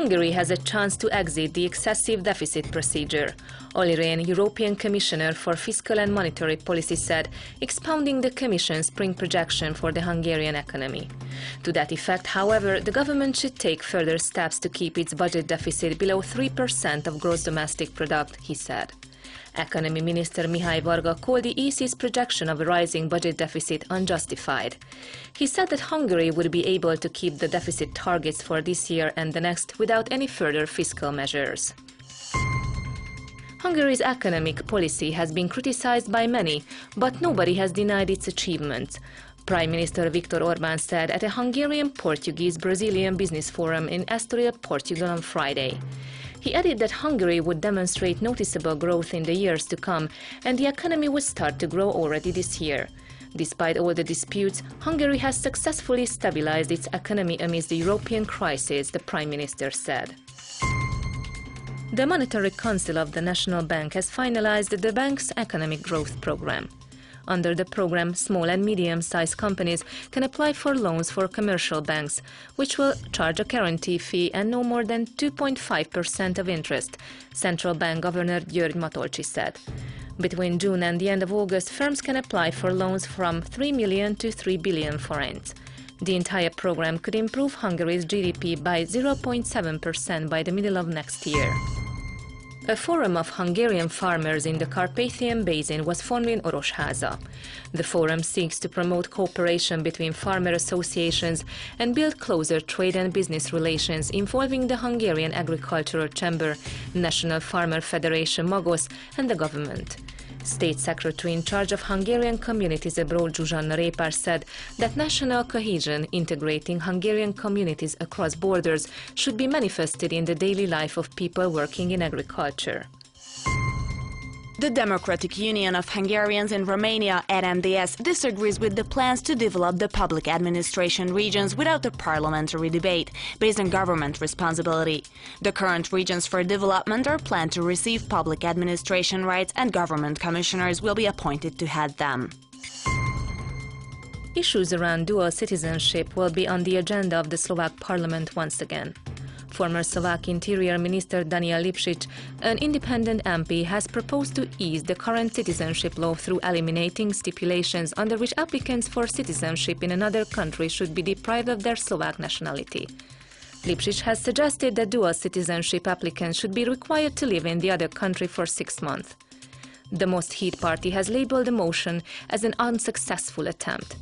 Hungary has a chance to exit the excessive deficit procedure, Olli Rehn, European Commissioner for Fiscal and Monetary Policy, said, expounding the Commission's spring projection for the Hungarian economy. To that effect, however, the government should take further steps to keep its budget deficit below 3% of gross domestic product, he said. Economy Minister Mihály Varga called the EC's projection of a rising budget deficit unjustified. He said that Hungary would be able to keep the deficit targets for this year and the next without any further fiscal measures. Hungary's economic policy has been criticized by many, but nobody has denied its achievements. Prime Minister Viktor Orbán said at a Hungarian-Portuguese-Brazilian business forum in Estoril, Portugal on Friday. He added that Hungary would demonstrate noticeable growth in the years to come, and the economy would start to grow already this year. Despite all the disputes, Hungary has successfully stabilized its economy amidst the European crisis, the Prime Minister said. The Monetary Council of the National Bank has finalized the bank's economic growth program. Under the program, small and medium-sized companies can apply for loans for commercial banks, which will charge a guarantee fee and no more than 2.5% of interest, Central Bank Governor György Matolcsy said. Between June and the end of August, firms can apply for loans from 3 million to 3 billion forints. The entire program could improve Hungary's GDP by 0.7% by the middle of next year. A forum of Hungarian farmers in the Carpathian Basin was formed in Orosháza. The forum seeks to promote cooperation between farmer associations and build closer trade and business relations involving the Hungarian Agricultural Chamber, National Farmer Federation Magos, and the government. State Secretary in charge of Hungarian communities abroad, Zsuzsanna Répár, said that national cohesion, integrating Hungarian communities across borders, should be manifested in the daily life of people working in agriculture. The Democratic Union of Hungarians in Romania, RMDS, disagrees with the plans to develop the public administration regions without a parliamentary debate, based on government responsibility. The current regions for development are planned to receive public administration rights, and government commissioners will be appointed to head them. Issues around dual citizenship will be on the agenda of the Slovak parliament once again. Former Slovak Interior Minister Daniel Lipšić, an independent MP, has proposed to ease the current citizenship law through eliminating stipulations under which applicants for citizenship in another country should be deprived of their Slovak nationality. Lipšić has suggested that dual citizenship applicants should be required to live in the other country for 6 months. The Most Híd party has labelled the motion as an unsuccessful attempt.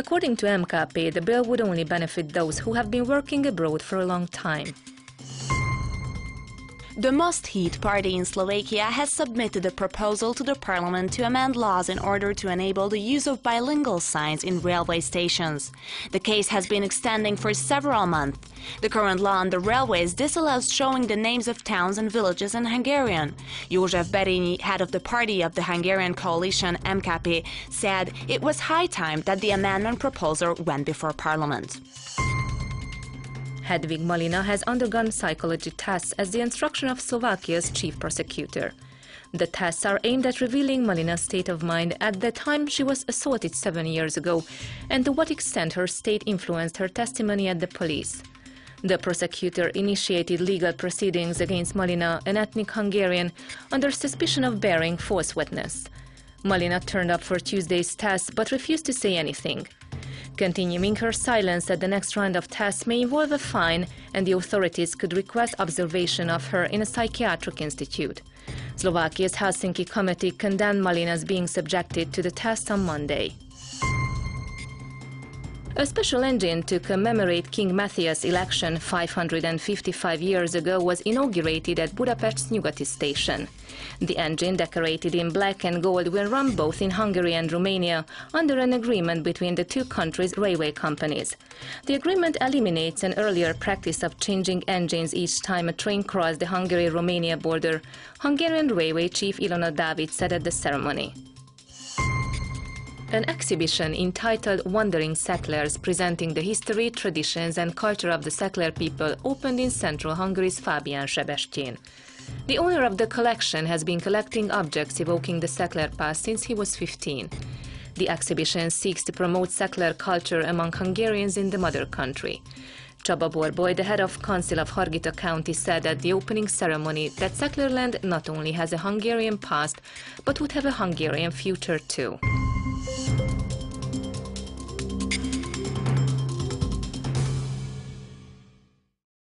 According to MKP, the bill would only benefit those who have been working abroad for a long time. The Most Híd party in Slovakia has submitted a proposal to the parliament to amend laws in order to enable the use of bilingual signs in railway stations. The case has been extending for several months. The current law on the railways disallows showing the names of towns and villages in Hungarian. József Berényi, head of the party of the Hungarian coalition MKP, said it was high time that the amendment proposal went before parliament. Hedvig Malina has undergone psychology tests as the instruction of Slovakia's chief prosecutor. The tests are aimed at revealing Malina's state of mind at the time she was assaulted 7 years ago and to what extent her state influenced her testimony at the police. The prosecutor initiated legal proceedings against Malina, an ethnic Hungarian, under suspicion of bearing false witness. Malina turned up for Tuesday's test but refused to say anything. Continuing her silence at the next round of tests may involve a fine, and the authorities could request observation of her in a psychiatric institute. Slovakia's Helsinki committee condemned Malina's being subjected to the test on Monday. A special engine to commemorate King Matthias' election 555 years ago was inaugurated at Budapest's Nyugati station. The engine, decorated in black and gold, will run both in Hungary and Romania under an agreement between the two countries' railway companies. The agreement eliminates an earlier practice of changing engines each time a train crossed the Hungary-Romania border, Hungarian Railway Chief Ilona Dávid said at the ceremony. An exhibition entitled Wandering Settlers, presenting the history, traditions and culture of the settler people, opened in central Hungary's Fábián-Sebestyén. The owner of the collection has been collecting objects evoking the settler past since he was 15. The exhibition seeks to promote settler culture among Hungarians in the mother country. Csaba Borboly, the head of Council of Hargita County, said at the opening ceremony that secular land not only has a Hungarian past, but would have a Hungarian future too.